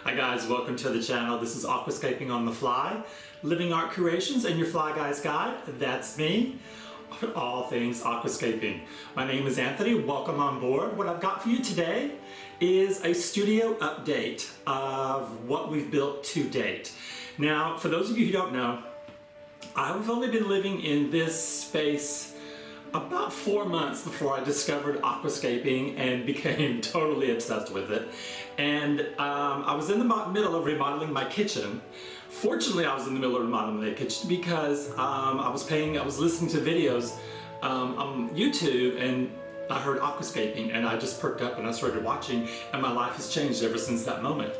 Hi guys, welcome to the channel. This is Aquascaping on the Fly, Living Art Creations and your Fly Guy's Guide. That's me, all things aquascaping. My name is Anthony, welcome on board. What I've got for you today is a studio update of what we've built to date. Now, for those of you who don't know, I've only been living in this space about 4 months before I discovered aquascaping and became totally obsessed with it. And I was in the middle of remodeling my kitchen. Fortunately, I was in the middle of remodeling my kitchen because I was listening to videos on YouTube, and I heard aquascaping, and I just perked up and I started watching, and my life has changed ever since that moment.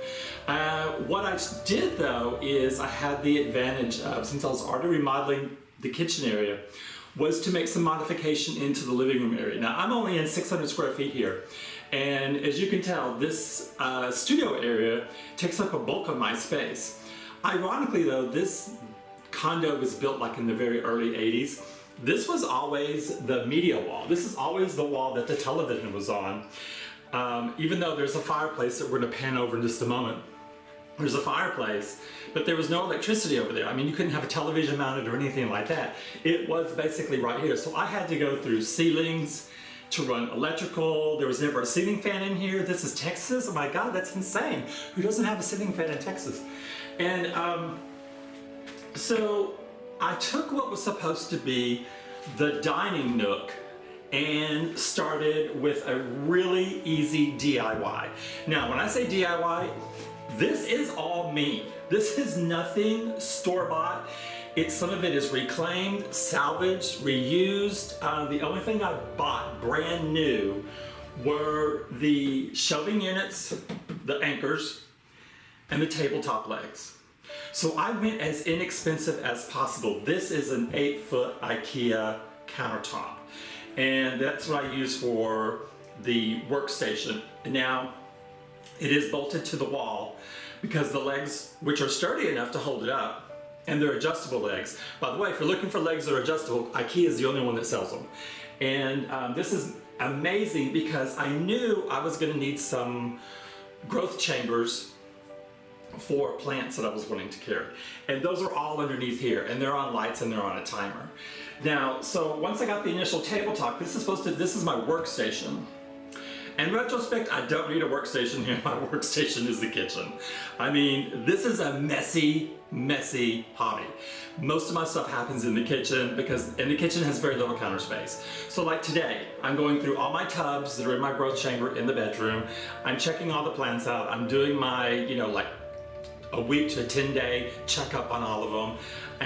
What I did though is I had the advantage of, since I was already remodeling the kitchen area, was to make some modification into the living room area. Now, I'm only in 600 square feet here, and as you can tell, this studio area takes up a bulk of my space. Ironically though, this condo was built like in the very early 80s. This was always the media wall. This is always the wall that the television was on. Even though there's a fireplace that we're gonna pan over in just a moment. There's a fireplace, but there was no electricity over there. I mean, you couldn't have a television mounted or anything like that. It was basically right here. So I had to go through ceilings to run electrical. There was never a ceiling fan in here. This is Texas. Oh my God, that's insane. Who doesn't have a ceiling fan in Texas? And so I took what was supposed to be the dining nook and started with a really easy DIY. Now, when I say DIY, this is all me. This is nothing store-bought. Some of it is reclaimed, salvaged, reused. The only thing I bought brand new were the shelving units, the anchors, and the tabletop legs. So I went as inexpensive as possible. This is an 8-foot IKEA countertop, and that's what I use for the workstation. Now, it is bolted to the wall because the legs, which are sturdy enough to hold it up, and they're adjustable legs. By the way, if you're looking for legs that are adjustable, IKEA is the only one that sells them. And this is amazing because I knew I was gonna need some growth chambers for plants that I was wanting to carry. And those are all underneath here, and they're on lights and they're on a timer. Now, so once I got the initial tabletop, this is my workstation. In retrospect, I don't need a workstation here. My workstation is the kitchen. I mean, this is a messy, messy hobby. Most of my stuff happens in the kitchen and the kitchen has very little counter space. So like today, I'm going through all my tubs that are in my growth chamber in the bedroom. I'm checking all the plants out. I'm doing my, like a week to 10-day checkup on all of them.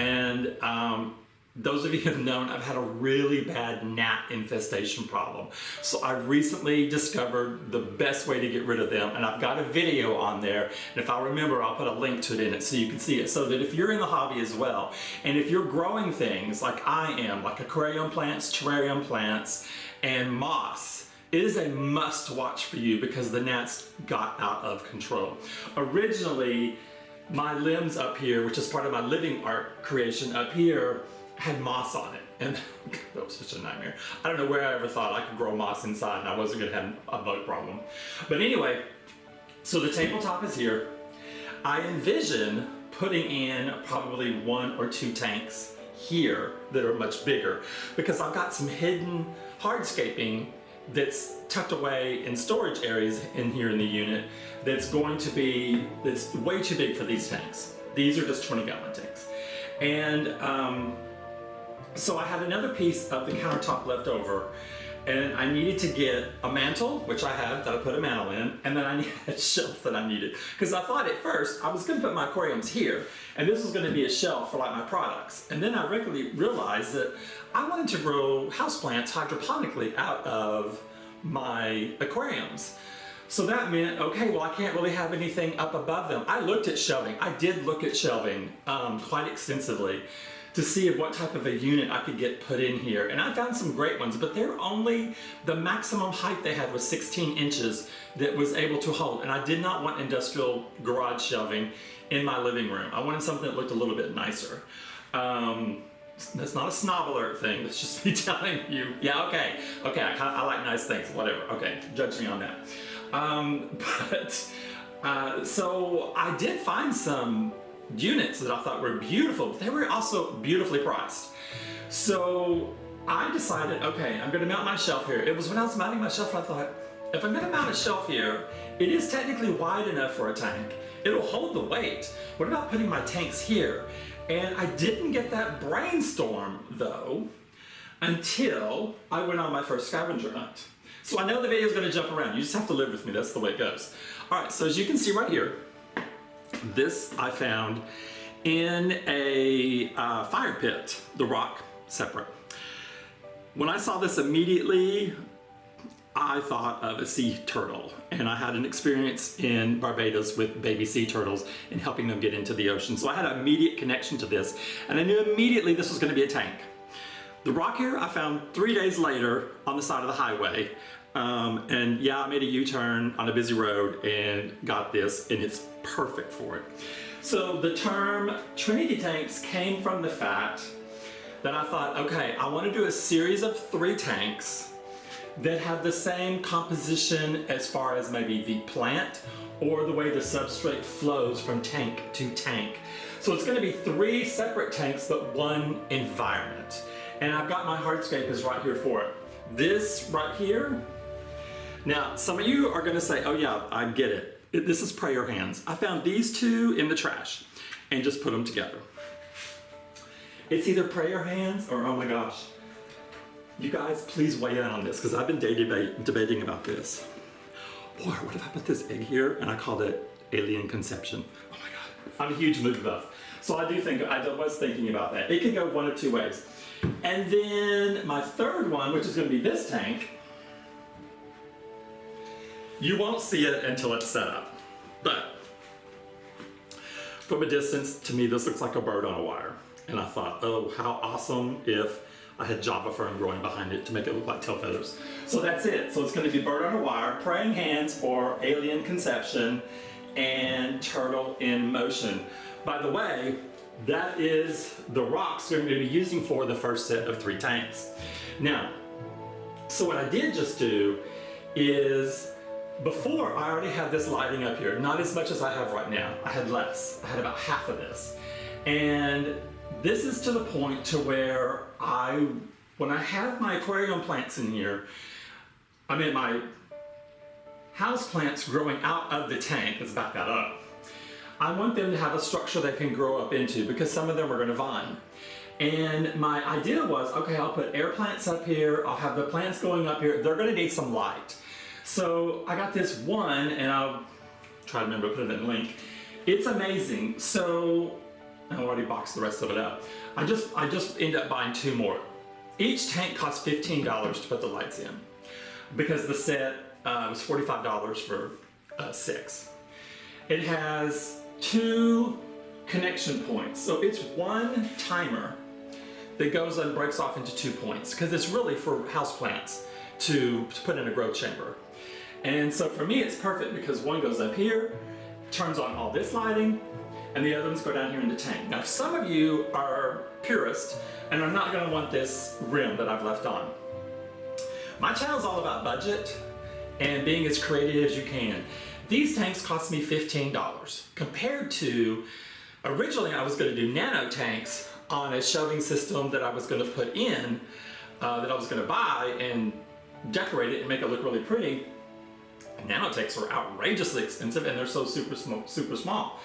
And those of you who have known, I've had a really bad gnat infestation problem. So I've recently discovered the best way to get rid of them, and I've got a video on there, and if I remember, I'll put a link to it in it so you can see it, so that if you're in the hobby as well, and if you're growing things like I am, like aquarium plants, terrarium plants, and moss, it is a must watch for you because the gnats got out of control. Originally, my limbs up here, which is part of my living art creation up here, had moss on it, and that was such a nightmare. I don't know where I ever thought I could grow moss inside and I wasn't gonna have a bug problem. But anyway, so the tabletop is here. I envision putting in probably 1 or 2 tanks here that are much bigger because I've got some hidden hardscaping that's tucked away in storage areas in here in the unit that's way too big for these tanks. These are just 20-gallon tanks. And so I had another piece of the countertop left over, and I needed to get a mantle, which I have, that I put a mantle in, and then I needed a shelf that I needed. Because I thought at first I was going to put my aquariums here, and this was going to be a shelf for like my products. And then I realized that I wanted to grow houseplants hydroponically out of my aquariums. So that meant, okay, well, I can't really have anything up above them. I looked at shelving. I did look at shelving quite extensively to see what type of a unit I could get put in here. And I found some great ones, but the maximum height they had was 16 inches that was able to hold. And I did not want industrial garage shelving in my living room. I wanted something that looked a little bit nicer. That's not a snob alert thing, that's just me telling you, yeah, okay, I like nice things, whatever, okay, judge me on that. But So I did find some units that I thought were beautiful, but they were also beautifully priced. So I decided, okay, I'm gonna mount my shelf here. It was when I was mounting my shelf, I thought, if I'm gonna mount a shelf here, it is technically wide enough for a tank. It'll hold the weight. What about putting my tanks here? And I didn't get that brainstorm though, until I went on my first scavenger hunt. So I know the video is gonna jump around. You just have to live with me, that's the way it goes. All right, so as you can see right here, this I found in a fire pit, the rock separate. When I saw this immediately, I thought of a sea turtle, and I had an experience in Barbados with baby sea turtles and helping them get into the ocean. So I had an immediate connection to this, and I knew immediately this was going to be a tank. The rock here I found 3 days later on the side of the highway, and yeah, I made a U-turn on a busy road and got this, and it's perfect for it. So the term Trinity tanks came from the fact that I thought, okay, I want to do a series of 3 tanks that have the same composition as far as maybe the plant or the way the substrate flows from tank to tank. So it's going to be 3 separate tanks but 1 environment. And I've got my hardscape is right here for it. This right here, now some of you are going to say, oh yeah, I get it. This is prayer hands. I found these 2 in the trash and just put them together. It's either prayer hands or, oh my gosh, you guys please weigh in on this because I've been debating about this. Boy, what if I put this egg here and I called it alien conception? Oh my God, I'm a huge movie buff. So I was thinking about that. It could go 1 of 2 ways. And then my third one, which is going to be this tank, you won't see it until it's set up. But from a distance, to me, this looks like a bird on a wire. And I thought, oh, how awesome if I had Java fern growing behind it to make it look like tail feathers. So that's it. So it's going to be bird on a wire, praying hands, or alien conception, and turtle in motion. By the way, that is the rocks we're going to be using for the first set of 3 tanks. Now, so what I did just do is, before I already had this lighting up here, not as much as I have right now. I had less. I had about half of this. And this is to the point to where when I have my aquarium plants in here, I mean my house plants growing out of the tank, let's back that up. I want them to have a structure they can grow up into because some of them are going to vine. And my idea was, okay, I'll put air plants up here, I'll have the plants going up here, they're going to need some light. So I got this one, and I'll try to remember to put it in the link. It's amazing. So I already boxed the rest of it up. I just ended up buying 2 more. Each tank costs $15 to put the lights in because the set was $45 for 6. It has 2 connection points. So it's 1 timer that goes and breaks off into 2 points because it's really for houseplants to put in a grow chamber. And so for me, it's perfect because 1 goes up here, turns on all this lighting, and the other ones go down here in the tank. Now, some of you are purists and are not going to want this rim that I've left on. My channel is all about budget and being as creative as you can. These tanks cost me $15 compared to, originally I was going to do nano tanks on a shelving system that I was going to put in, that I was going to buy and decorate it and make it look really pretty. Nano tanks are outrageously expensive and they're so super small.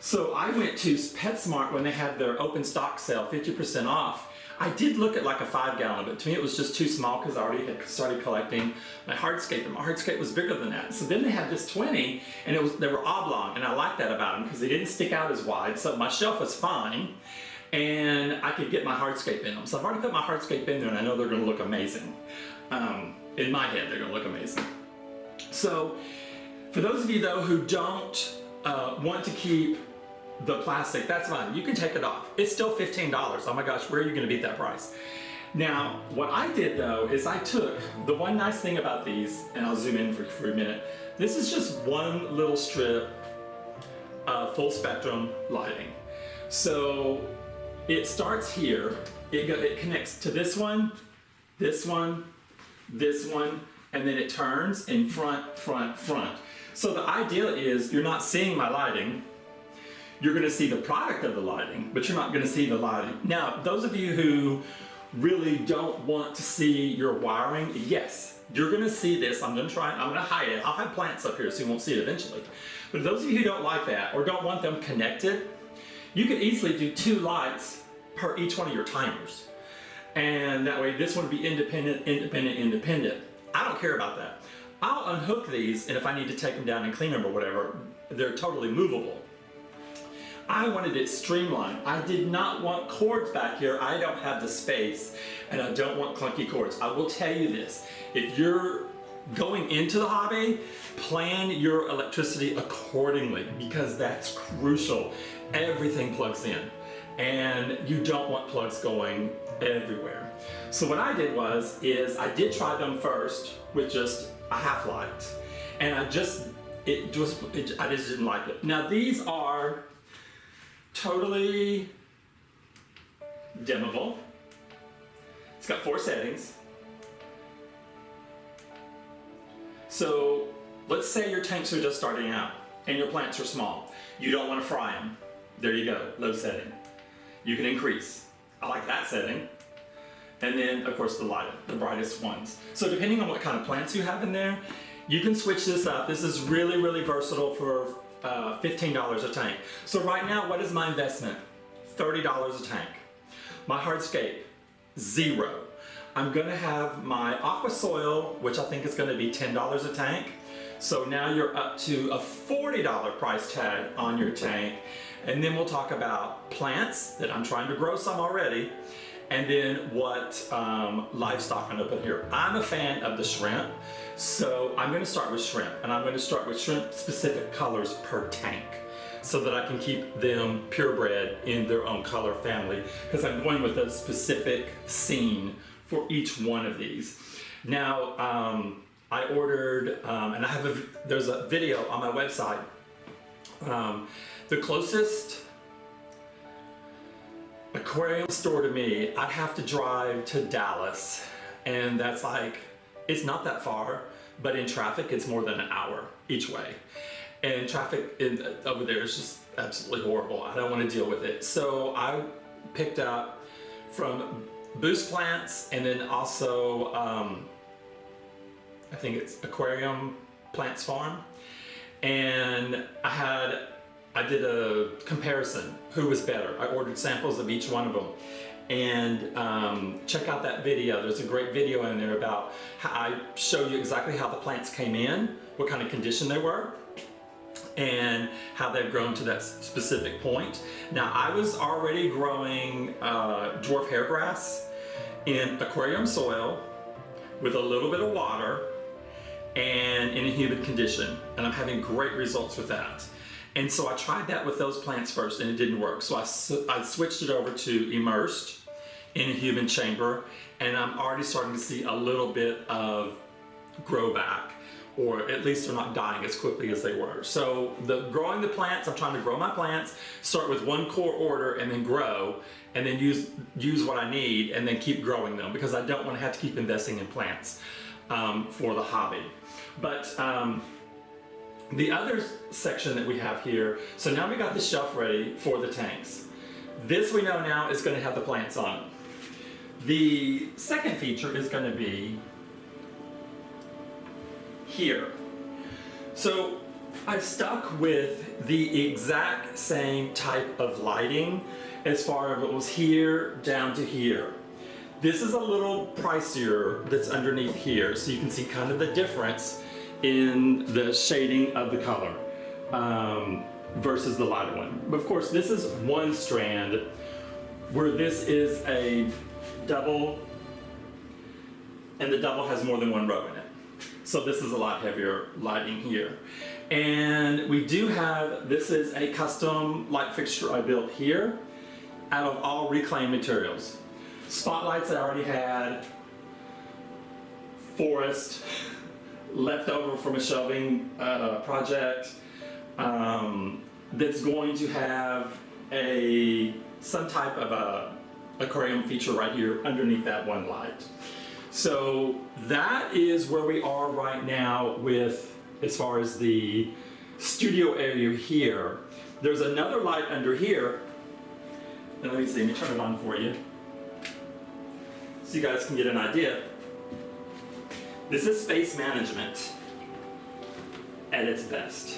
So I went to PetSmart when they had their open stock sale, 50% off. I did look at like a 5-gallon, but to me it was just too small because I already had started collecting my hardscape, and my hardscape was bigger than that. So then they had this 20, and they were oblong, and I liked that about them because they didn't stick out as wide. So my shelf was fine, and I could get my hardscape in them. So I've already put my hardscape in there, and I know they're going to look amazing. In my head, they're going to look amazing. So for those of you though who don't want to keep the plastic, that's fine. You can take it off. It's still $15. Oh my gosh, where are you going to beat that price? Now, what I did though is I took the one nice thing about these, and I'll zoom in for a minute. This is just 1 little strip of full spectrum lighting. So it starts here. It connects to this one, this one, this one, and then it turns in front, front, front. So the idea is you're not seeing my lighting. You're going to see the product of the lighting, but you're not going to see the lighting. Now, those of you who really don't want to see your wiring, yes, you're going to see this. I'm going to hide it. I'll have plants up here so you won't see it eventually. But those of you who don't like that or don't want them connected, you could easily do 2 lights per each one of your timers. And that way this one would be independent, independent, independent. I don't care about that. I'll unhook these, and if I need to take them down and clean them or whatever, they're totally movable. I wanted it streamlined. I did not want cords back here. I don't have the space, and I don't want clunky cords. I will tell you this, if you're going into the hobby, plan your electricity accordingly, because that's crucial. Everything plugs in, and you don't want plugs going everywhere. So what I did is I did try them first with just a half light, and I just didn't like it. Now these are totally dimmable. It's got 4 settings. So let's say your tanks are just starting out and your plants are small. You don't want to fry them. There you go, low setting. You can increase. I like that setting. And then of course the brightest ones. So depending on what kind of plants you have in there, you can switch this up. This is really, really versatile for $15 a tank. So right now, what is my investment? $30 a tank. My hardscape, $0. I'm gonna have my aqua soil, which I think is gonna be $10 a tank. So now you're up to a $40 price tag on your tank. And then we'll talk about plants that I'm trying to grow some already. And then what livestock I'm gonna put here. I'm a fan of the shrimp, so I'm gonna start with shrimp, and I'm gonna start with shrimp specific colors per tank so that I can keep them purebred in their own color family, because I'm going with a specific scene for each one of these. Now, I ordered, and there's a video on my website. The closest aquarium store to me, I'd have to drive to Dallas, and that's like, it's not that far, but in traffic it's more than an hour each way, and traffic over there is just absolutely horrible. I don't want to deal with it. So I picked up from Boost Plants, and then also I think it's Aquarium Plants Farm, and I did a comparison, who was better. I ordered samples of each one of them. And check out that video. There's a great video in there about how I show you exactly how the plants came in, what kind of condition they were, and how they've grown to that specific point. Now, I was already growing dwarf hairgrass in aquarium soil with a little bit of water and in a humid condition, and I'm having great results with that. And so I tried that with those plants first, and it didn't work. So I switched it over to immersed in a humid chamber, and I'm already starting to see a little bit of grow back, or at least they're not dying as quickly as they were. So growing the plants, I'm trying to grow my plants, start with one core order and then grow, and then use what I need and then keep growing them, because I don't want to have to keep investing in plants for the hobby. But the other section that we have here, so now we got the shelf ready for the tanks. This we know now is going to have the plants on it. The second feature is going to be here. So I stuck with the exact same type of lighting as far as it was here down to here. This is a little pricier that's underneath here, so you can see kind of the difference in the shading of the color versus the lighter one. But of course, this is one strand, where this is a double, and the double has more than one row in it. So this is a lot heavier lighting here. And we do have, this is a custom light fixture I built here out of all reclaimed materials. Spotlights I already had, forest, left over from a shelving project, that's going to have some type of a aquarium feature right here underneath that one light. So that is where we are right now with as far as the studio area here. There's another light under here. And let me turn it on for you, so you guys can get an idea. This is space management at its best.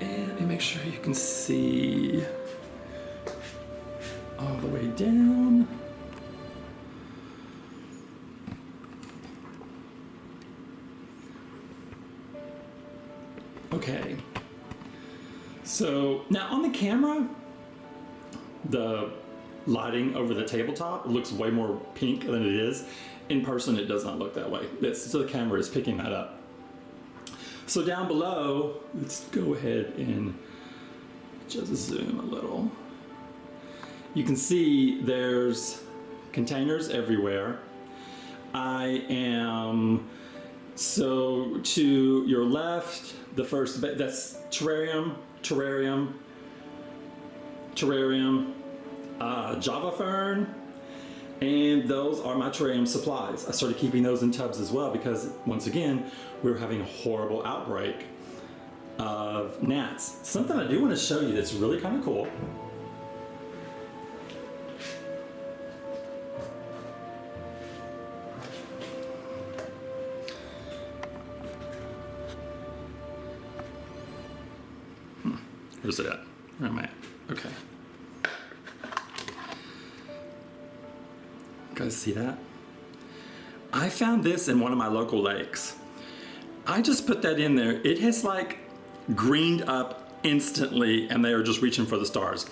And let me make sure you can see all the way down. Okay, so now on the camera, the lighting over the tabletop looks way more pink than it is. In person, it does not look that way. So the camera is picking that up. So down below, let's go ahead and just zoom a little. You can see there's containers everywhere. So to your left, the first, that's terrarium, Java fern, and those are my terrarium supplies. I started keeping those in tubs as well because, once again, we were having a horrible outbreak of gnats. Something I do want to show you that's really kind of cool. Where's it at? Where am I at? Okay. Guys, see that? I found this in one of my local lakes. I just put that in there. It has like greened up instantly, and they are just reaching for the stars.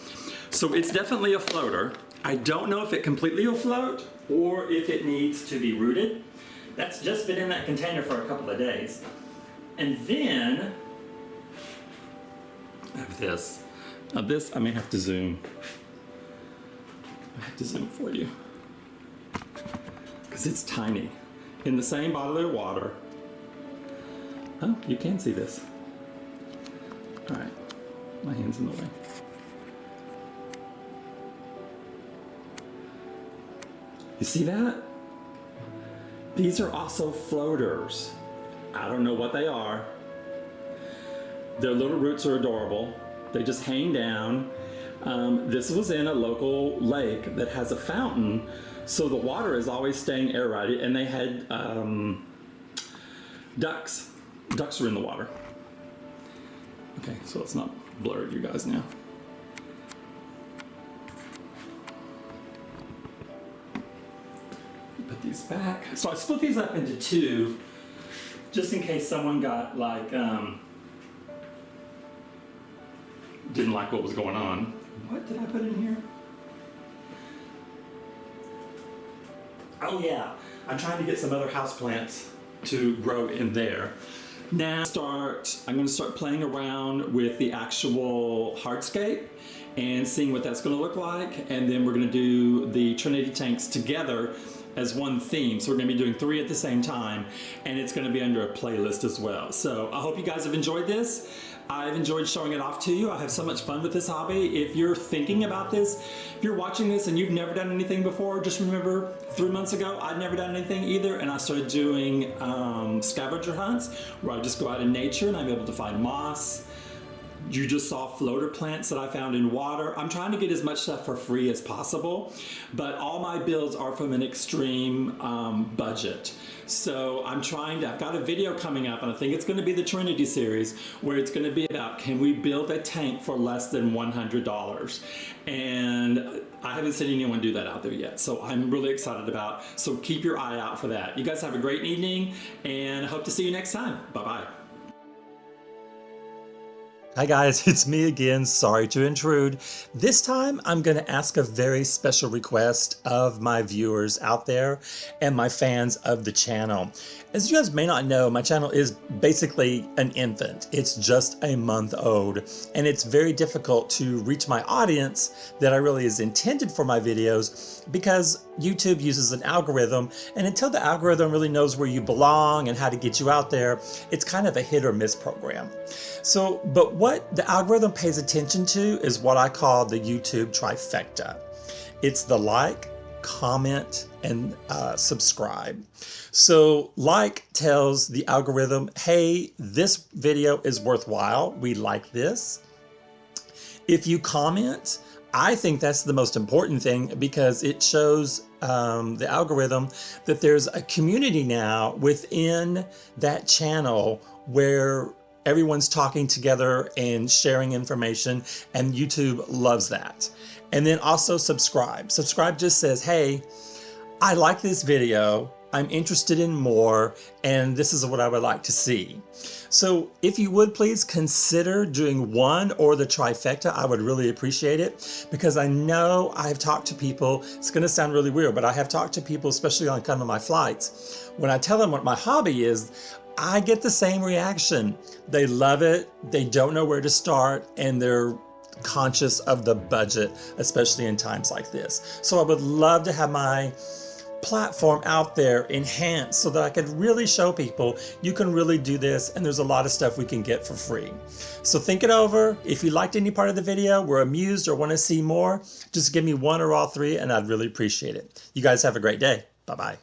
So it's definitely a floater. I don't know if it completely will float or if it needs to be rooted. That's just been in that container for a couple of days. And then I have this. Now this I may have to zoom. I have to zoom for you because it's tiny. In the same bottle of water. Oh, you can see this. All right, my hand's in the way. You see that? These are also floaters. I don't know what they are. Their little roots are adorable. They just hang down. This was in a local lake that has a fountain, so the water is always staying aerated, and they had ducks. Ducks are in the water. Okay, so it's not blurred, you guys, now. Put these back. So I split these up into two, just in case someone got like, didn't like what was going on. What did I put in here? Oh yeah, I'm trying to get some other houseplants to grow in there. Now I'm going to start playing around with the actual hardscape and seeing what that's going to look like, and then we're going to do the Trinity tanks together as one theme. So we're going to be doing 3 at the same time, and it's going to be under a playlist as well. So I hope you guys have enjoyed this. I've enjoyed showing it off to you. I have so much fun with this hobby. If you're thinking about this, if you're watching this and you've never done anything before, just remember 3 months ago, I'd never done anything either, and I started doing scavenger hunts where I just go out in nature and I'm able to find moss. You just saw floater plants that I found in water. I'm trying to get as much stuff for free as possible, but all my builds are from an extreme budget. So I've got a video coming up, and I think it's going to be the Trinity series, where it's going to be about, can we build a tank for less than $100? And I haven't seen anyone do that out there yet, so I'm really excited about, so keep your eye out for that. You guys have a great evening, and I hope to see you next time. Bye-bye. Hi guys, it's me again. Sorry to intrude. This time I'm going to ask a very special request of my viewers out there and my fans of the channel. As you guys may not know, my channel is basically an infant. It's just a month old, and it's very difficult to reach my audience that I really is intended for my videos because YouTube uses an algorithm, and until the algorithm really knows where you belong and how to get you out there, it's kind of a hit or miss program. So, but what the algorithm pays attention to is what I call the YouTube trifecta. It's the like, comment, and subscribe. So like tells the algorithm, hey, this video is worthwhile. We like this. If you comment, I think that's the most important thing because it shows the algorithm that there's a community now within that channel where everyone's talking together and sharing information, and YouTube loves that. And then also subscribe. Subscribe just says, hey, I like this video, I'm interested in more, and this is what I would like to see. So if you would please consider doing one or the trifecta, I would really appreciate it, because I know I've talked to people, it's gonna sound really weird, but I have talked to people, especially on kind of my flights, when I tell them what my hobby is, I get the same reaction. They love it, they don't know where to start, and they're conscious of the budget, especially in times like this. So I would love to have my platform out there enhanced so that I could really show people you can really do this, and there's a lot of stuff we can get for free. So think it over. If you liked any part of the video, were amused, or want to see more, just give me one or all three and I'd really appreciate it. You guys have a great day. Bye-bye.